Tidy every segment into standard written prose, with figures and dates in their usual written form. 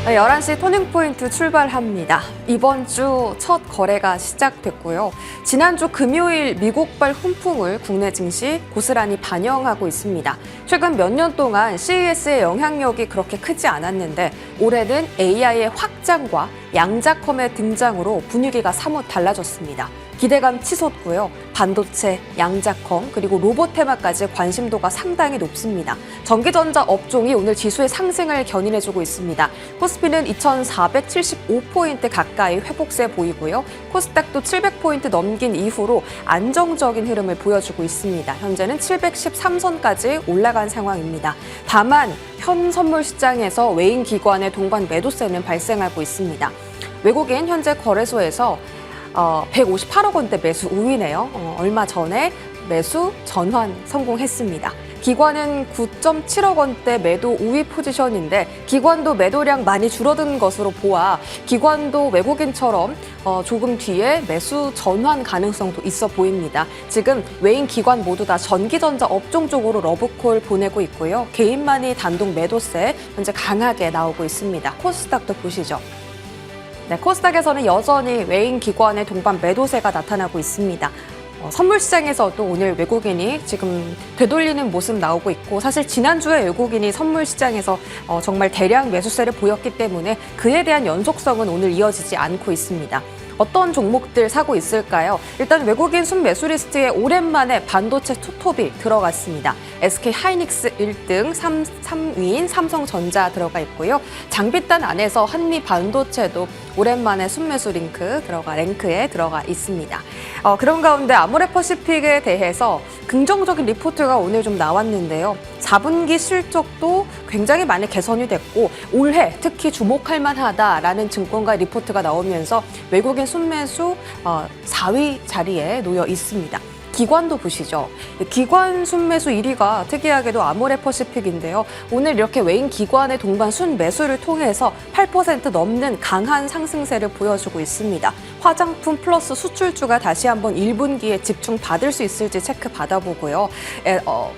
11시 터닝포인트 출발합니다. 이번 주 첫 거래가 시작됐고요. 지난주 금요일 미국발 훈풍을 국내 증시 고스란히 반영하고 있습니다. 최근 몇 년 동안 CES의 영향력이 그렇게 크지 않았는데 올해는 AI의 확장과 양자컴의 등장으로 분위기가 사뭇 달라졌습니다. 기대감 치솟고요. 반도체, 양자컴, 그리고 로봇 테마까지 관심도가 상당히 높습니다. 전기전자 업종이 오늘 지수의 상승을 견인해주고 있습니다. 코스피는 2,475포인트 가까이 회복세 보이고요. 코스닥도 700포인트 넘긴 이후로 안정적인 흐름을 보여주고 있습니다. 현재는 713선까지 올라간 상황입니다. 다만 현 선물 시장에서 외인 기관의 동반 매도세는 발생하고 있습니다. 외국인 현재 거래소에서 158억 원대 매수 우위네요. 얼마 전에 매수 전환 성공했습니다. 기관은 9.7억 원대 매도 우위 포지션인데 기관도 매도량 많이 줄어든 것으로 보아 기관도 외국인처럼 조금 뒤에 매수 전환 가능성도 있어 보입니다. 지금 외인 기관 모두 다 전기전자 업종 쪽으로 러브콜 보내고 있고요. 개인만이 단독 매도세 현재 강하게 나오고 있습니다. 코스닥도 보시죠. 네, 코스닥에서는 여전히 외인 기관의 동반 매도세가 나타나고 있습니다. 선물 시장에서도 오늘 외국인이 지금 되돌리는 모습 나오고 있고 사실 지난주에 외국인이 선물 시장에서 정말 대량 매수세를 보였기 때문에 그에 대한 연속성은 오늘 이어지지 않고 있습니다. 어떤 종목들 사고 있을까요? 일단 외국인 순매수 리스트에 오랜만에 반도체 투톱이 들어갔습니다. SK 하이닉스 1등, 3위인 삼성전자 들어가 있고요. 장비단 안에서 한미 반도체도 오랜만에 순매수 랭크에 들어가 있습니다. 그런 가운데 아모레퍼시픽에 대해서 긍정적인 리포트가 오늘 좀 나왔는데요. 4분기 실적도 굉장히 많이 개선이 됐고 올해 특히 주목할 만하다라는 증권가 리포트가 나오면서 외국인 순매수 4위 자리에 놓여 있습니다. 기관도 보시죠. 기관 순매수 1위가 특이하게도 아모레퍼시픽인데요. 오늘 이렇게 외인 기관의 동반 순매수를 통해서 8% 넘는 강한 상승세를 보여주고 있습니다. 화장품 플러스 수출주가 다시 한번 1분기에 집중받을 수 있을지 체크 받아보고요.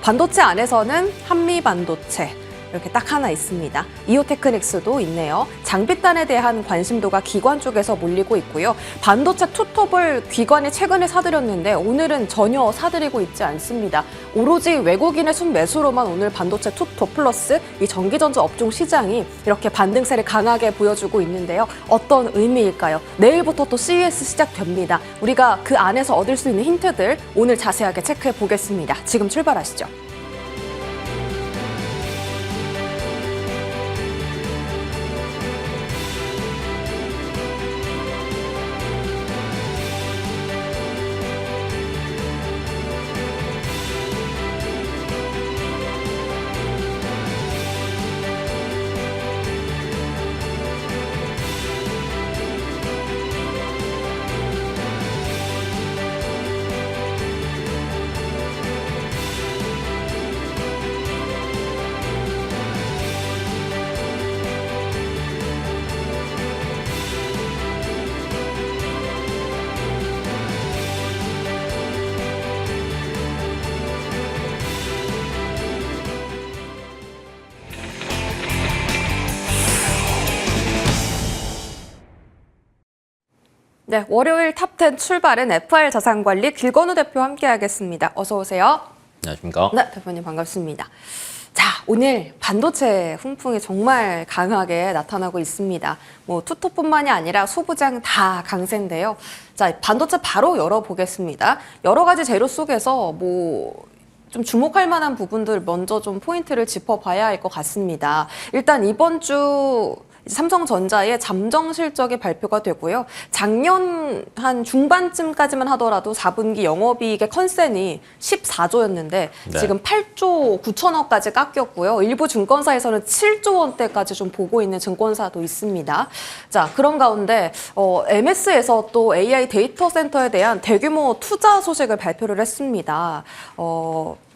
반도체 안에서는 한미반도체 이렇게 딱 하나 있습니다. 이오테크닉스도 있네요. 장비단에 대한 관심도가 기관 쪽에서 몰리고 있고요. 반도체 투톱을 기관이 최근에 사들였는데 오늘은 전혀 사들이고 있지 않습니다. 오로지 외국인의 순매수로만 오늘 반도체 투톱 플러스 이 전기전자 업종 시장이 이렇게 반등세를 강하게 보여주고 있는데요. 어떤 의미일까요? 내일부터 또 CES 시작됩니다. 우리가 그 안에서 얻을 수 있는 힌트들 오늘 자세하게 체크해 보겠습니다. 지금 출발하시죠. 네, 월요일 탑10 출발은 FR자산관리 길건우 대표 함께하겠습니다. 어서 오세요. 안녕하십니까? 네, 대표님 반갑습니다. 자, 오늘 반도체 훈풍이 정말 강하게 나타나고 있습니다. 투톱뿐만이 아니라 소부장 다 강세인데요. 자, 반도체 바로 열어보겠습니다. 여러 가지 재료 속에서 좀 주목할 만한 부분들 먼저 좀 포인트를 짚어봐야 할 것 같습니다. 일단 이번 주 삼성전자의 잠정 실적이 발표가 되고요. 작년 한 중반쯤까지만 하더라도 4분기 영업이익의 컨센이 14조였는데 네. 지금 8조 9천억까지 깎였고요. 일부 증권사에서는 7조 원대까지 좀 보고 있는 증권사도 있습니다. 자, 그런 가운데 MS에서 또 AI 데이터 센터에 대한 대규모 투자 소식을 발표를 했습니다.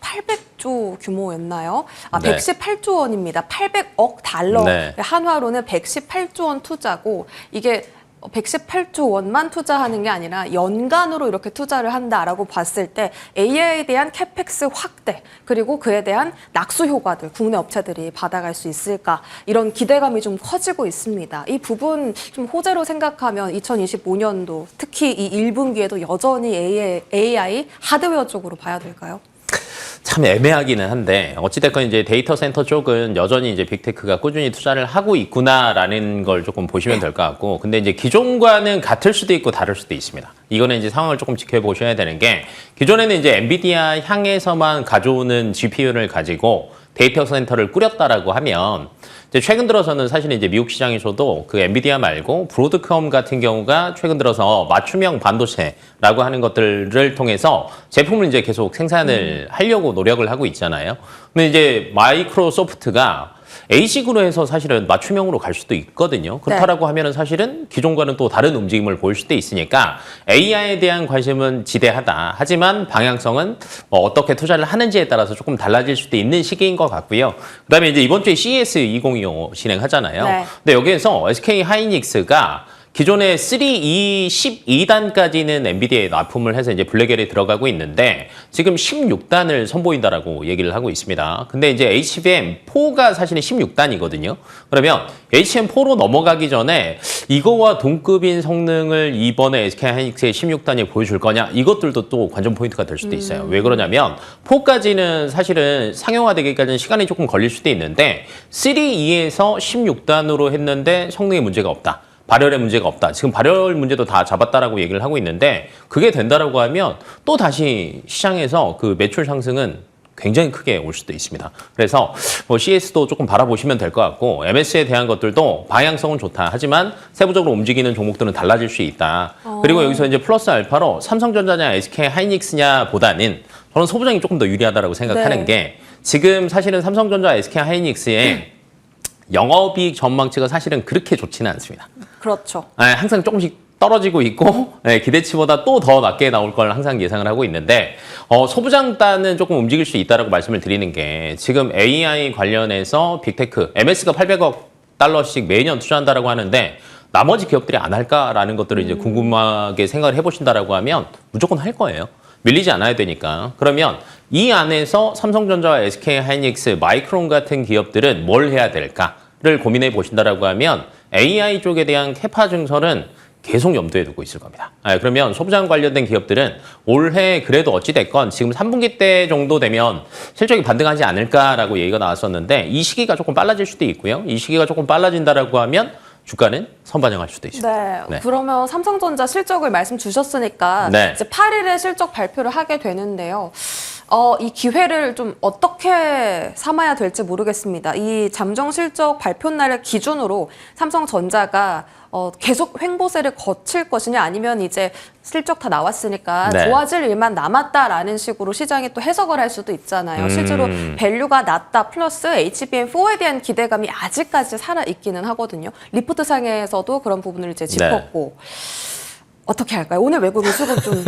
800조 규모였나요? 네. 118조 원입니다. 800억 달러. 네. 한화로는 118조 원 투자고 이게 118조 원만 투자하는 게 아니라 연간으로 이렇게 투자를 한다라고 봤을 때 AI에 대한 캐펙스 확대 그리고 그에 대한 낙수 효과들 국내 업체들이 받아갈 수 있을까 이런 기대감이 좀 커지고 있습니다. 이 부분 좀 호재로 생각하면 2025년도 특히 이 1분기에도 여전히 AI 하드웨어 쪽으로 봐야 될까요? 참 애매하기는 한데 어찌됐건 이제 데이터 센터 쪽은 여전히 이제 빅테크가 꾸준히 투자를 하고 있구나라는 걸 조금 보시면 될 것 같고, 근데 이제 기존과는 같을 수도 있고 다를 수도 있습니다. 이거는 이제 상황을 조금 지켜보셔야 되는 게, 기존에는 이제 엔비디아 향에서만 가져오는 GPU를 가지고 데이터 센터를 꾸렸다라고 하면, 이제 최근 들어서는 사실 이제 미국 시장에서도 그 엔비디아 말고 브로드컴 같은 경우가 최근 들어서 맞춤형 반도체라고 하는 것들을 통해서 제품을 이제 계속 생산을 하려고 노력을 하고 있잖아요. 근데 이제 마이크로소프트가 ASIC으로 해서 사실은 맞춤형으로 갈 수도 있거든요. 그렇다라고 하면은 사실은 기존과는 또 다른 움직임을 보일 수도 있으니까 AI에 대한 관심은 지대하다. 하지만 방향성은 어떻게 투자를 하는지에 따라서 조금 달라질 수도 있는 시기인 것 같고요. 그다음에 이제 이번 주에 CES 2025 진행하잖아요. 네. 근데 여기에서 SK 하이닉스가 기존에 3E 12단까지는 엔비디아에 납품을 해서 이제 블랙엘에 들어가고 있는데 지금 16단을 선보인다라고 얘기를 하고 있습니다. 근데 이제 HBM4가 사실은 16단이거든요. 그러면 HBM4로 넘어가기 전에 이거와 동급인 성능을 이번에 SK하이닉스의 16단이 보여줄 거냐, 이것들도 또 관전 포인트가 될 수도 있어요. 왜 그러냐면 4까지는 사실은 상용화되기까지는 시간이 조금 걸릴 수도 있는데 3E에서 16단으로 했는데 성능에 문제가 없다. 발열에 문제가 없다. 지금 발열 문제도 다 잡았다라고 얘기를 하고 있는데, 그게 된다라고 하면 또 다시 시장에서 그 매출 상승은 굉장히 크게 올 수도 있습니다. 그래서 뭐 CS도 조금 바라보시면 될 것 같고, MS에 대한 것들도 방향성은 좋다. 하지만 세부적으로 움직이는 종목들은 달라질 수 있다. 그리고 여기서 이제 플러스 알파로 삼성전자냐 SK 하이닉스냐 보다는 저는 소부장이 조금 더 유리하다라고 생각하는 게, 지금 사실은 삼성전자 SK 하이닉스의 영업이익 전망치가 사실은 그렇게 좋지는 않습니다. 그렇죠. 항상 조금씩 떨어지고 있고 기대치보다 또 더 낮게 나올 걸 항상 예상을 하고 있는데, 소부장단은 조금 움직일 수 있다라고 말씀을 드리는 게, 지금 AI 관련해서 빅테크, MS가 800억 달러씩 매년 투자한다라고 하는데 나머지 기업들이 안 할까라는 것들을 이제 궁금하게 생각을 해보신다라고 하면 무조건 할 거예요. 밀리지 않아야 되니까. 그러면 이 안에서 삼성전자와 SK하이닉스, 마이크론 같은 기업들은 뭘 해야 될까를 고민해 보신다라고 하면 AI 쪽에 대한 캐파 증설은 계속 염두에 두고 있을 겁니다. 그러면 소부장 관련된 기업들은 올해 그래도 어찌됐건 지금 3분기 때 정도 되면 실적이 반등하지 않을까라고 얘기가 나왔었는데, 이 시기가 조금 빨라질 수도 있고요. 이 시기가 조금 빨라진다라고 하면 주가는 선반영할 수도 있습니다. 네. 그러면 삼성전자 실적을 말씀 주셨으니까 네. 이제 8일에 실적 발표를 하게 되는데요. 이 기회를 좀 어떻게 삼아야 될지 모르겠습니다. 이 잠정 실적 발표 날을 기준으로 삼성전자가 계속 횡보세를 거칠 것이냐, 아니면 이제 실적 다 나왔으니까 네. 좋아질 일만 남았다라는 식으로 시장이 또 해석을 할 수도 있잖아요. 실제로 밸류가 낮다 플러스 HBM4에 대한 기대감이 아직까지 살아있기는 하거든요. 리포트 상에서도 그런 부분을 이제 짚었고. 어떻게 할까요? 오늘 외국 수급 좀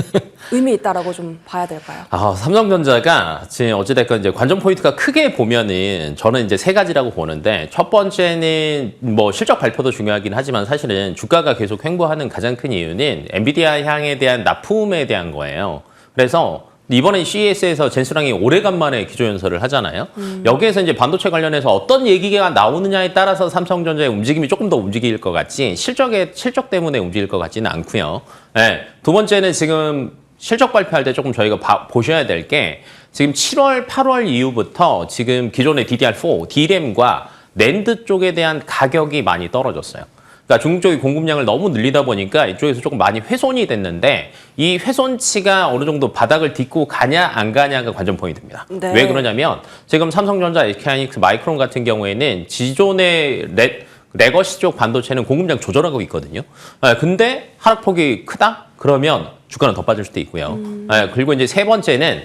의미 있다라고 좀 봐야 될까요? 삼성전자가 지금 어찌됐건 이제 관전 포인트가 크게 보면은 저는 이제 세 가지라고 보는데, 첫 번째는 뭐 실적 발표도 중요하긴 하지만 사실은 주가가 계속 횡보하는 가장 큰 이유는 엔비디아 향에 대한 납품에 대한 거예요. 그래서 이번에 CES에서 젠스랑이 오래간만에 기조연설을 하잖아요. 여기에서 이제 반도체 관련해서 어떤 얘기가 나오느냐에 따라서 삼성전자의 움직임이 조금 더 움직일 것 같지, 실적 때문에 움직일 것 같지는 않고요. 두 번째는 지금 실적 발표할 때 조금 저희가 보셔야 될 게, 지금 7월, 8월 이후부터 지금 기존의 DDR4, DRAM과 낸드 쪽에 대한 가격이 많이 떨어졌어요. 그러니까 중국 쪽이 공급량을 너무 늘리다 보니까 이쪽에서 조금 많이 훼손이 됐는데, 이 훼손치가 어느 정도 바닥을 딛고 가냐 안 가냐가 관전 포인트입니다. 네. 왜 그러냐면 지금 삼성전자, SK하이닉스, 마이크론 같은 경우에는 기존의 레거시 쪽 반도체는 공급량 조절하고 있거든요. 근데 하락폭이 크다? 그러면 주가는 더 빠질 수도 있고요. 그리고 이제 세 번째는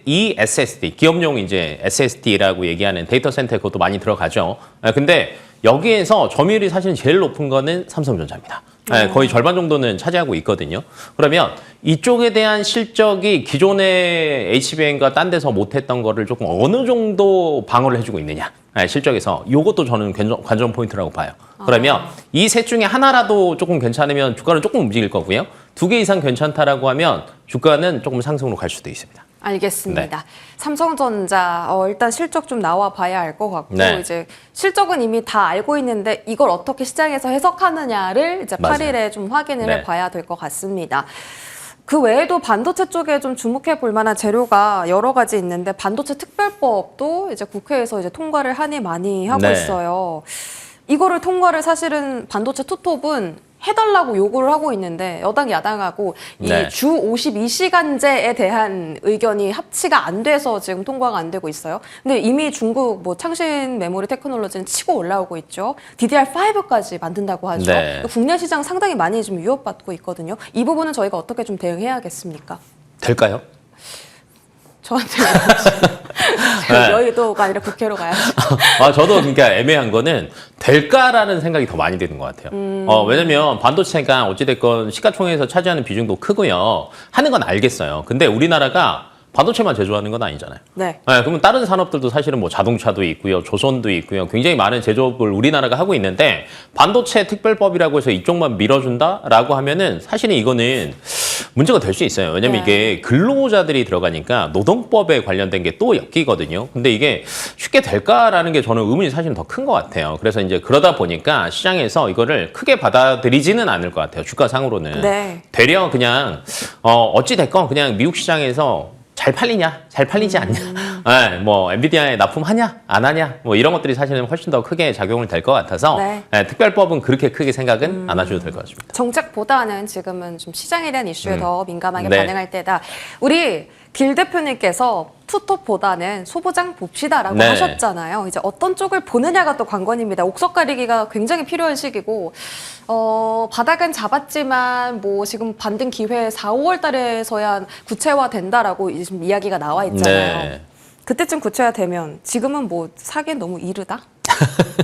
ESSD, 기업용 이제 SSD라고 얘기하는 데이터 센터에 그것도 많이 들어가죠. 근데 여기에서 점유율이 사실 제일 높은 거는 삼성전자입니다. 네, 거의 절반 정도는 차지하고 있거든요. 그러면 이쪽에 대한 실적이 기존의 HBM과 딴 데서 못했던 거를 조금 어느 정도 방어를 해주고 있느냐. 네, 실적에서 이것도 저는 관전 포인트라고 봐요. 그러면 이 셋 중에 하나라도 조금 괜찮으면 주가는 조금 움직일 거고요. 2개 이상 괜찮다라고 하면 주가는 조금 상승으로 갈 수도 있습니다. 알겠습니다. 네. 삼성전자 일단 실적 좀 나와 봐야 알 것 같고 네. 이제 실적은 이미 다 알고 있는데 이걸 어떻게 시장에서 해석하느냐를 이제 맞아요. 8일에 좀 확인을 네. 해봐야 될 것 같습니다. 그 외에도 반도체 쪽에 좀 주목해 볼 만한 재료가 여러 가지 있는데 반도체 특별법도 이제 국회에서 이제 통과를 하니 많이 하고 네. 있어요. 이거를 통과를 사실은 반도체 투톱은 해달라고 요구를 하고 있는데 여당 야당하고 네. 이 주 52시간제에 대한 의견이 합치가 안 돼서 지금 통과가 안 되고 있어요. 근데 이미 중국 뭐 창신 메모리 테크놀로지는 치고 올라오고 있죠. DDR5까지 만든다고 하죠. 네. 국내 시장 상당히 많이 지금 위협받고 있거든요. 이 부분은 저희가 어떻게 좀 대응해야겠습니까? 될까요? 저한테 네. 여의도가 아니라 국회로 가야죠. 저도 그러니까 애매한 거는 될까라는 생각이 더 많이 드는 것 같아요. 왜냐면 반도체가 어찌됐건 시가총액에서 차지하는 비중도 크고요. 하는 건 알겠어요. 근데 우리나라가 반도체만 제조하는 건 아니잖아요. 네. 그러면 다른 산업들도 사실은 뭐 자동차도 있고요, 조선도 있고요, 굉장히 많은 제조업을 우리나라가 하고 있는데 반도체 특별법이라고 해서 이쪽만 밀어준다라고 하면은 사실은 이거는 문제가 될 수 있어요. 왜냐면 네. 이게 근로자들이 들어가니까 노동법에 관련된 게 또 엮이거든요. 근데 이게 쉽게 될까라는 게 저는 의문이 사실은 더 큰 것 같아요. 그래서 이제 그러다 보니까 시장에서 이거를 크게 받아들이지는 않을 것 같아요. 주가상으로는. 네. 되려 그냥 어찌 됐건 그냥 미국 시장에서 잘 팔리냐, 잘 팔리지 않냐, 뭐 엔비디아에 납품하냐, 안 하냐, 뭐 이런 것들이 사실은 훨씬 더 크게 작용을 될 것 같아서 네. 특별법은 그렇게 크게 생각은 안 하셔도 될 것 같습니다. 정책보다는 지금은 좀 시장에 대한 이슈에 더 민감하게 네. 반응할 때다. 우리 길 대표님께서 투톱보다는 소보장 봅시다라고 네. 하셨잖아요. 이제 어떤 쪽을 보느냐가 또 관건입니다. 옥석 가리기가 굉장히 필요한 시기고 바닥은 잡았지만 뭐 지금 반등 기회 4, 5월 달에서야 구체화된다라고 지금 이야기가 나와 있잖아요. 네. 그때쯤 구체화되면 지금은 뭐 사기엔 너무 이르다?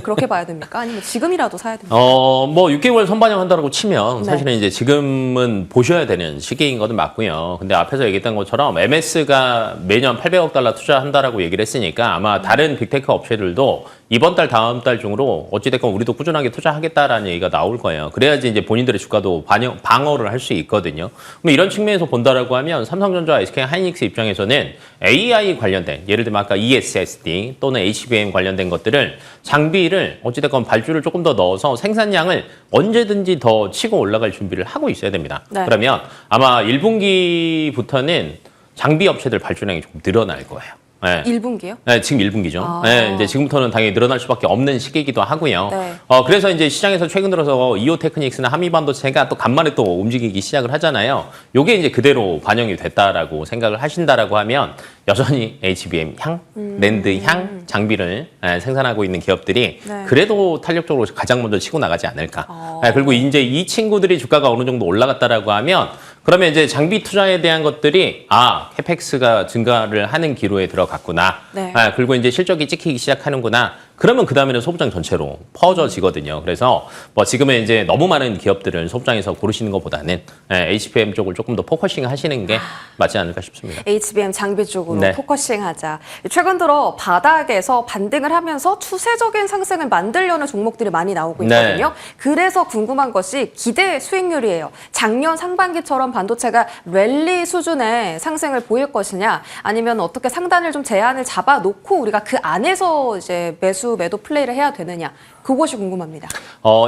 그렇게 봐야 됩니까? 아니면 지금이라도 사야 됩니까? 뭐 6개월 선반영한다고 치면 네. 사실은 이제 지금은 보셔야 되는 시기인 것은 맞고요. 근데 앞에서 얘기했던 것처럼 MS가 매년 800억 달러 투자한다라고 얘기를 했으니까 아마 다른 빅테크 업체들도 이번 달, 다음 달 중으로 어찌됐건 우리도 꾸준하게 투자하겠다라는 얘기가 나올 거예요. 그래야지 이제 본인들의 주가도 방어를 할 수 있거든요. 그럼 이런 측면에서 본다라고 하면 삼성전자, SK 하이닉스 입장에서는 AI 관련된, 예를 들면 아까 ESSD 또는 HBM 관련된 것들을 장비를 어찌됐건 발주를 조금 더 넣어서 생산량을 언제든지 더 치고 올라갈 준비를 하고 있어야 됩니다. 네. 그러면 아마 1분기부터는 장비 업체들 발주량이 조금 늘어날 거예요. 네. 1분기요? 네, 지금 1분기죠. 아. 네, 이제 지금부터는 당연히 늘어날 수밖에 없는 시기이기도 하고요. 네. 그래서 이제 시장에서 최근 들어서 이오테크닉스나 한미반도체가 또 간만에 또 움직이기 시작을 하잖아요. 요게 이제 그대로 반영이 됐다라고 생각을 하신다라고 하면 여전히 HBM 향, 랜드 향 장비를 생산하고 있는 기업들이 네. 그래도 탄력적으로 가장 먼저 치고 나가지 않을까. 어. 그리고 이제 이 친구들이 주가가 어느 정도 올라갔다라고 하면 그러면 이제 장비 투자에 대한 것들이 캐펙스가 증가를 하는 기로에 들어갔구나. 네. 그리고 이제 실적이 찍히기 시작하는구나. 그러면 그 다음에는 소부장 전체로 퍼져지거든요. 그래서 뭐 지금은 이제 너무 많은 기업들을 소부장에서 고르시는 것보다는 HBM 쪽을 조금 더 포커싱 하시는 게 맞지 않을까 싶습니다. HBM 장비 쪽으로 네. 포커싱하자. 최근 들어 바닥에서 반등을 하면서 추세적인 상승을 만들려는 종목들이 많이 나오고 있거든요. 네. 그래서 궁금한 것이 기대 수익률이에요. 작년 상반기처럼 반도체가 랠리 수준의 상승을 보일 것이냐, 아니면 어떻게 상단을 좀 제한을 잡아놓고 우리가 그 안에서 이제 매도 플레이를 해야 되느냐, 그것이 궁금합니다.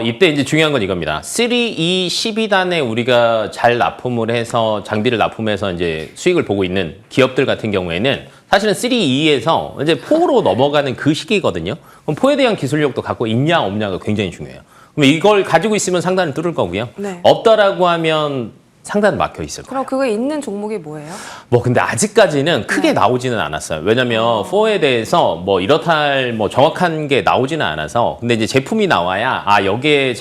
이때 이제 중요한 건 이겁니다. 3E 12단에 우리가 잘 납품을 해서 장비를 납품해서 이제 수익을 보고 있는 기업들 같은 경우에는 사실은 3E에서 이제 4로 넘어가는 그 시기거든요. 그럼 4에 대한 기술력도 갖고 있냐 없냐가 굉장히 중요해요. 그럼 이걸 가지고 있으면 상단을 뚫을 거고요. 네. 없다라고 하면 상단 막혀 있을 거예요. 그럼 그게 있는 종목이 뭐예요? 뭐 근데 아직까지는 크게 나오지는 않았어요. 왜냐면 4에 대해서 뭐 이렇다 할 뭐 정확한 게 나오지는 않아서. 근데 이제 제품이 나와야 여기에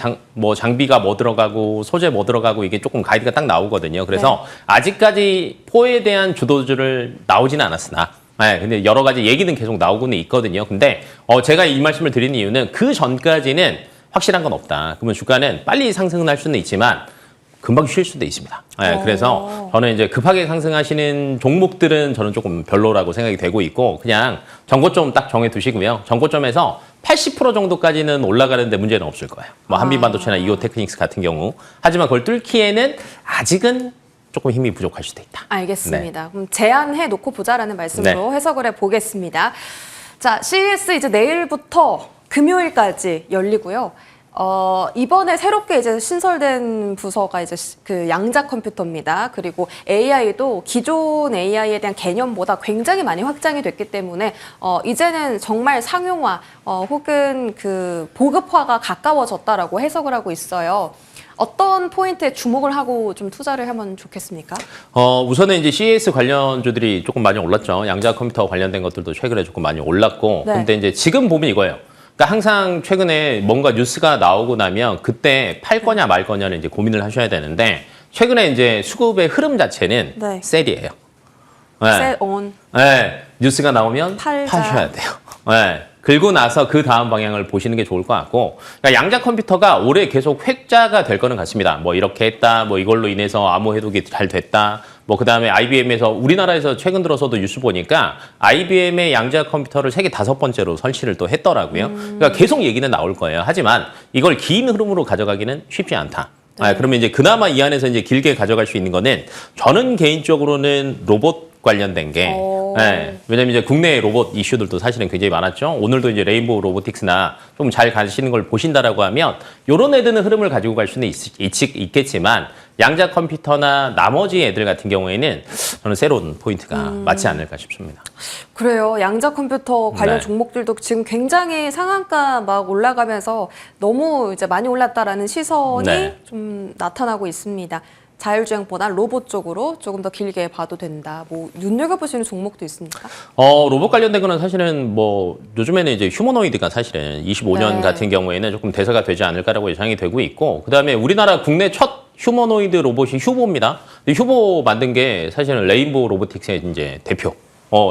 장비가 뭐 들어가고 소재 뭐 들어가고 이게 조금 가이드가 딱 나오거든요. 그래서 아직까지 4에 대한 주도주를 나오지는 않았으나 네, 근데 여러 가지 얘기는 계속 나오고는 있거든요. 근데 제가 이 말씀을 드리는 이유는 그 전까지는 확실한 건 없다. 그러면 주가는 빨리 상승할 수는 있지만 금방 쉴 수도 있습니다. 네, 그래서 저는 이제 급하게 상승하시는 종목들은 저는 조금 별로라고 생각이 되고 있고 그냥 정고점 딱 정해 두시고요. 정고점에서 80% 정도까지는 올라가는데 문제는 없을 거예요. 뭐 한빛반도체나 이오테크닉스 같은 경우. 하지만 그걸 뚫기에는 아직은 조금 힘이 부족할 수도 있다. 알겠습니다. 네. 그럼 제안해 놓고 보자라는 말씀으로 해석을 해보겠습니다. 자, CES 이제 내일부터 금요일까지 열리고요. 이번에 새롭게 이제 신설된 부서가 이제 그 양자 컴퓨터입니다. 그리고 AI도 기존 AI에 대한 개념보다 굉장히 많이 확장이 됐기 때문에 이제는 정말 상용화 혹은 그 보급화가 가까워졌다라고 해석을 하고 있어요. 어떤 포인트에 주목을 하고 좀 투자를 하면 좋겠습니까? 우선은 이제 CES 관련주들이 조금 많이 올랐죠. 양자 컴퓨터 관련된 것들도 최근에 조금 많이 올랐고. 네. 근데 이제 지금 보면 이거예요. 그러니까 항상 최근에 뭔가 뉴스가 나오고 나면 그때 팔 거냐 말 거냐를 이제 고민을 하셔야 되는데 최근에 이제 수급의 흐름 자체는 네. 셀이에요. 네. 셀 온. 네. 뉴스가 나오면 팔자. 파셔야 돼요. 네. 긁고 나서 그 다음 방향을 보시는 게 좋을 것 같고 그러니까 양자 컴퓨터가 올해 계속 획자가 될 거는 같습니다. 뭐 이렇게 했다, 뭐 이걸로 인해서 암호 해독이 잘 됐다, 뭐 그다음에 IBM에서 우리나라에서 최근 들어서도 뉴스 보니까 IBM의 양자 컴퓨터를 세계 5번째로 설치를 또 했더라고요. 그러니까 계속 얘기는 나올 거예요. 하지만 이걸 긴 흐름으로 가져가기는 쉽지 않다. 그러면 이제 그나마 이 안에서 이제 길게 가져갈 수 있는 거는 저는 개인적으로는 로봇 관련된 게 왜냐면 이제 국내 로봇 이슈들도 사실은 굉장히 많았죠. 오늘도 이제 레인보우 로보틱스나 좀 잘 가시는 걸 보신다라고 하면 이런 애들은 흐름을 가지고 갈 수는 있겠지만 양자 컴퓨터나 나머지 애들 같은 경우에는 저는 새로운 포인트가 맞지 않을까 싶습니다. 그래요. 양자 컴퓨터 관련 네. 종목들도 지금 굉장히 상한가 막 올라가면서 너무 이제 많이 올랐다라는 시선이 네. 좀 나타나고 있습니다. 자율주행보다 로봇 쪽으로 조금 더 길게 봐도 된다. 뭐 눈여겨보시는 종목도 있습니까? 로봇 관련된 거는 사실은 뭐 요즘에는 이제 휴머노이드가 사실은 25년 네. 같은 경우에는 조금 대세가 되지 않을까라고 예상이 되고 있고 그다음에 우리나라 국내 첫 휴머노이드 로봇이 휴보입니다. 휴보 만든 게 사실은 레인보우 로보틱스의 이제 대표.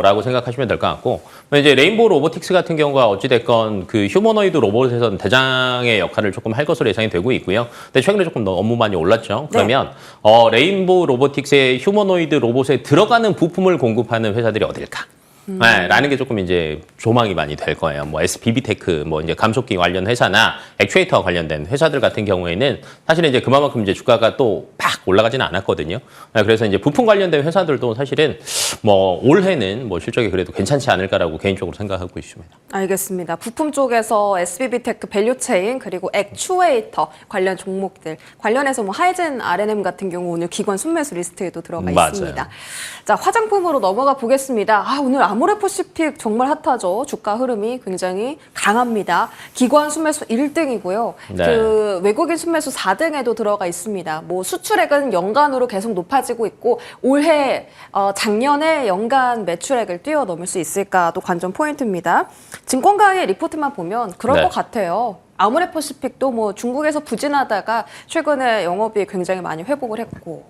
라고 생각하시면 될 것 같고 이제 레인보우 로보틱스 같은 경우가 어찌됐건 그 휴머노이드 로봇에서는 대장의 역할을 조금 할 것으로 예상이 되고 있고요. 근데 최근에 조금 더 업무 많이 올랐죠. 그러면 레인보우 로보틱스의 휴머노이드 로봇에 들어가는 부품을 공급하는 회사들이 어딜까? 라는 게 조금 이제 조망이 많이 될 거예요. 뭐 SBB테크, 뭐 이제 감속기 관련 회사나 액추에이터 관련된 회사들 같은 경우에는 사실은 이제 그만큼 이제 주가가 또 팍 올라가지는 않았거든요. 그래서 이제 부품 관련된 회사들도 사실은 뭐 올해는 뭐 실적이 그래도 괜찮지 않을까라고 개인적으로 생각하고 있습니다. 알겠습니다. 부품 쪽에서 SBB테크 밸류체인 그리고 액추에이터 관련 종목들 관련해서 뭐 하이젠 R&M 같은 경우 오늘 기관 순매수 리스트에도 들어가 맞아요. 있습니다. 자, 화장품으로 넘어가 보겠습니다. 오늘 아모레퍼시픽 정말 핫하죠. 주가 흐름이 굉장히 강합니다. 기관 순매수 1등이고요. 네. 그 외국인 순매수 4등에도 들어가 있습니다. 뭐 수출액은 연간으로 계속 높아지고 있고 올해 작년에 연간 매출액을 뛰어넘을 수 있을까도 관전 포인트입니다. 증권가의 리포트만 보면 그럴 네. 것 같아요. 아모레퍼시픽도 뭐 중국에서 부진하다가 최근에 영업이 굉장히 많이 회복을 했고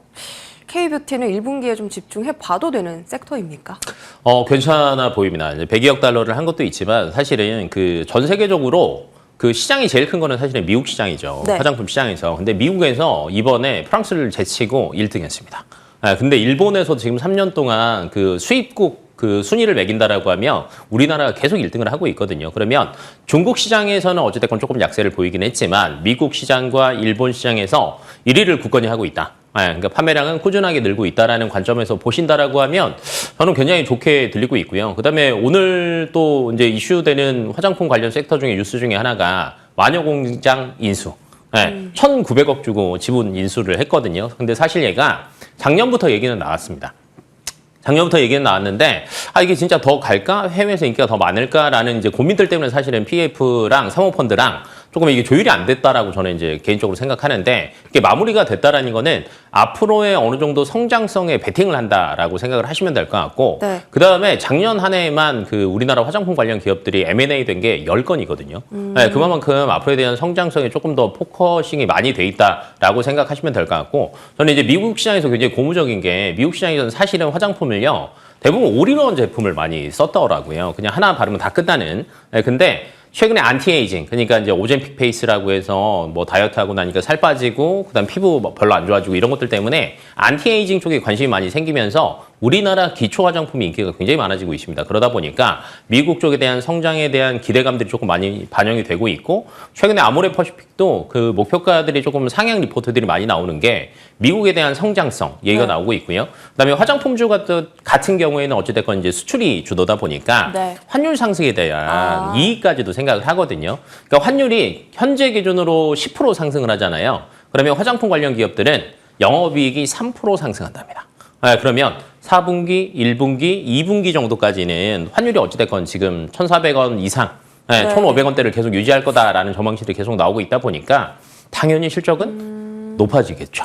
K뷰티는 1분기에 좀 집중해 봐도 되는 섹터입니까? 괜찮아 보입니다. 이제 100억 달러를 한 것도 있지만 사실은 그 전 세계적으로 그 시장이 제일 큰 거는 사실은 미국 시장이죠. 네. 화장품 시장에서. 근데 미국에서 이번에 프랑스를 제치고 1등 했습니다. 근데 일본에서 지금 3년 동안 그 수입국 그 순위를 매긴다라고 하면 우리나라가 계속 1등을 하고 있거든요. 그러면 중국 시장에서는 어찌됐건 조금 약세를 보이긴 했지만 미국 시장과 일본 시장에서 1위를 굳건히 하고 있다. 그러니까 판매량은 꾸준하게 늘고 있다라는 관점에서 보신다라고 하면 저는 굉장히 좋게 들리고 있고요. 그다음에 오늘 또 이제 이슈되는 화장품 관련 섹터 중에 뉴스 중에 하나가 마녀공장 인수. 1,900억 주고 지분 인수를 했거든요. 근데 사실 얘가 작년부터 얘기는 나왔습니다. 작년부터 얘기는 나왔는데 이게 진짜 더 갈까? 해외에서 인기가 더 많을까라는 이제 고민들 때문에 사실은 PF랑 사모펀드랑 조금 이게 조율이 안 됐다라고 저는 이제 개인적으로 생각하는데 이게 마무리가 됐다라는 거는 앞으로의 어느 정도 성장성에 베팅을 한다라고 생각을 하시면 될 것 같고 네. 그다음에 작년 한 해에만 그 우리나라 화장품 관련 기업들이 M&A 된 게 10건이거든요. 그만큼 앞으로에 대한 성장성에 조금 더 포커싱이 많이 돼 있다라고 생각하시면 될 것 같고 저는 이제 미국 시장에서 굉장히 고무적인 게 미국 시장에서는 사실은 화장품을요. 대부분 올인원 제품을 많이 썼더라고요. 그냥 하나 바르면 다 끝나는. 네, 근데 최근에 안티에이징, 그러니까 이제 오젠픽 페이스라고 해서 뭐 다이어트하고 나니까 살 빠지고 그다음 피부 별로 안 좋아지고 이런 것들 때문에 안티에이징 쪽에 관심이 많이 생기면서 우리나라 기초 화장품이 인기가 굉장히 많아지고 있습니다. 그러다 보니까 미국 쪽에 대한 성장에 대한 기대감들이 조금 많이 반영이 되고 있고, 최근에 아모레퍼시픽도 그 목표가들이 조금 상향 리포트들이 많이 나오는 게 미국에 대한 성장성 얘기가 네. 나오고 있고요. 그다음에 화장품주 같은 경우에는 어찌됐건 이제 수출이 주도다 보니까 네. 환율 상승에 대한 이익까지도 생각을 하거든요. 그러니까 환율이 현재 기준으로 10% 상승을 하잖아요. 그러면 화장품 관련 기업들은 영업이익이 3% 상승한답니다. 네, 그러면 4분기, 1분기, 2분기 정도까지는 환율이 어찌됐건 지금 1,400원 이상, 네, 네. 1,500원대를 계속 유지할 거다라는 전망치들이 계속 나오고 있다 보니까 당연히 실적은 높아지겠죠.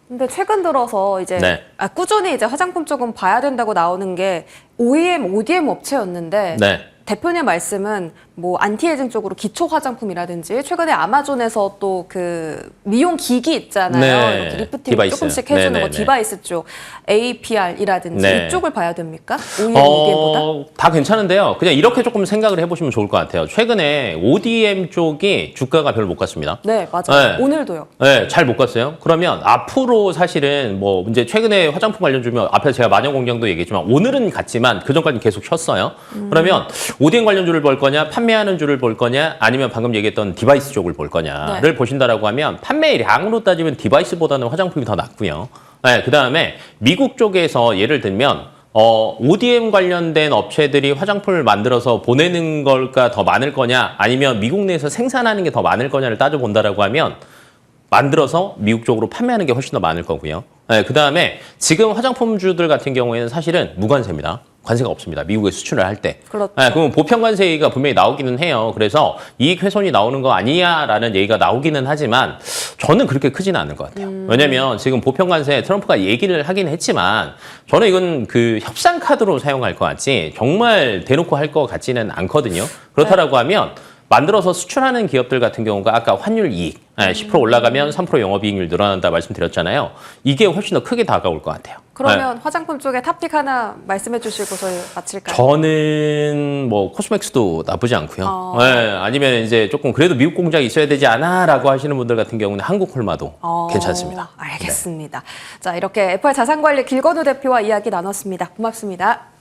근데 최근 들어서 이제 네. 꾸준히 이제 화장품 쪽은 봐야 된다고 나오는 게 OEM, ODM 업체였는데 네. 대표님 말씀은 뭐 안티에이징 쪽으로 기초 화장품이라든지 최근에 아마존에서 또 그 미용 기기 있잖아요. 네. 이렇게 리프팅 디바이스. 조금씩 해주는 네네네. 거 디바이스 쪽 APR이라든지 네. 이쪽을 봐야 됩니까? OEM, ODM보다? 다 괜찮은데요. 그냥 이렇게 조금 생각을 해보시면 좋을 것 같아요. 최근에 ODM 쪽이 주가가 별로 못 갔습니다. 네, 맞아요. 네. 오늘도요. 네, 잘 못 갔어요. 그러면 앞으로 사실은 뭐 이제 최근에 화장품 관련 주면 앞에 제가 마녀공장도 얘기했지만 오늘은 갔지만 그 전까지 계속 쉬었어요. 그러면 ODM 관련주를 볼 거냐, 판매하는 주를 볼 거냐, 아니면 방금 얘기했던 디바이스 쪽을 볼 거냐를 네. 보신다라고 하면 판매량으로 따지면 디바이스보다는 화장품이 더 낫고요. 네, 그다음에 미국 쪽에서 예를 들면 ODM 관련된 업체들이 화장품을 만들어서 보내는 걸까 더 많을 거냐, 아니면 미국 내에서 생산하는 게 더 많을 거냐를 따져본다라고 하면 만들어서 미국 쪽으로 판매하는 게 훨씬 더 많을 거고요. 네, 그다음에 지금 화장품주들 같은 경우에는 사실은 무관세입니다. 관세가 없습니다. 미국에 수출을 할 때. 그렇죠. 네, 그러면 보편관세 얘기가 분명히 나오기는 해요. 그래서 이익 훼손이 나오는 거 아니냐라는 얘기가 나오기는 하지만 저는 그렇게 크지는 않은 것 같아요. 왜냐면 지금 보편관세 트럼프가 얘기를 하긴 했지만 저는 이건 그 협상 카드로 사용할 것 같지 정말 대놓고 할 것 같지는 않거든요. 그렇다라고 하면 만들어서 수출하는 기업들 같은 경우가 아까 환율 이익 10% 올라가면 3% 영업이익률 늘어난다 말씀드렸잖아요. 이게 훨씬 더 크게 다가올 것 같아요. 그러면 화장품 쪽에 탑픽 하나 말씀해 주시고 저희 마칠까요? 저는 뭐 코스맥스도 나쁘지 않고요. 아니면 이제 조금 그래도 미국 공장이 있어야 되지 않아라고 하시는 분들 같은 경우는 한국 콜마도 괜찮습니다. 알겠습니다. 자, 이렇게 FR 자산관리 길건우 대표와 이야기 나눴습니다. 고맙습니다.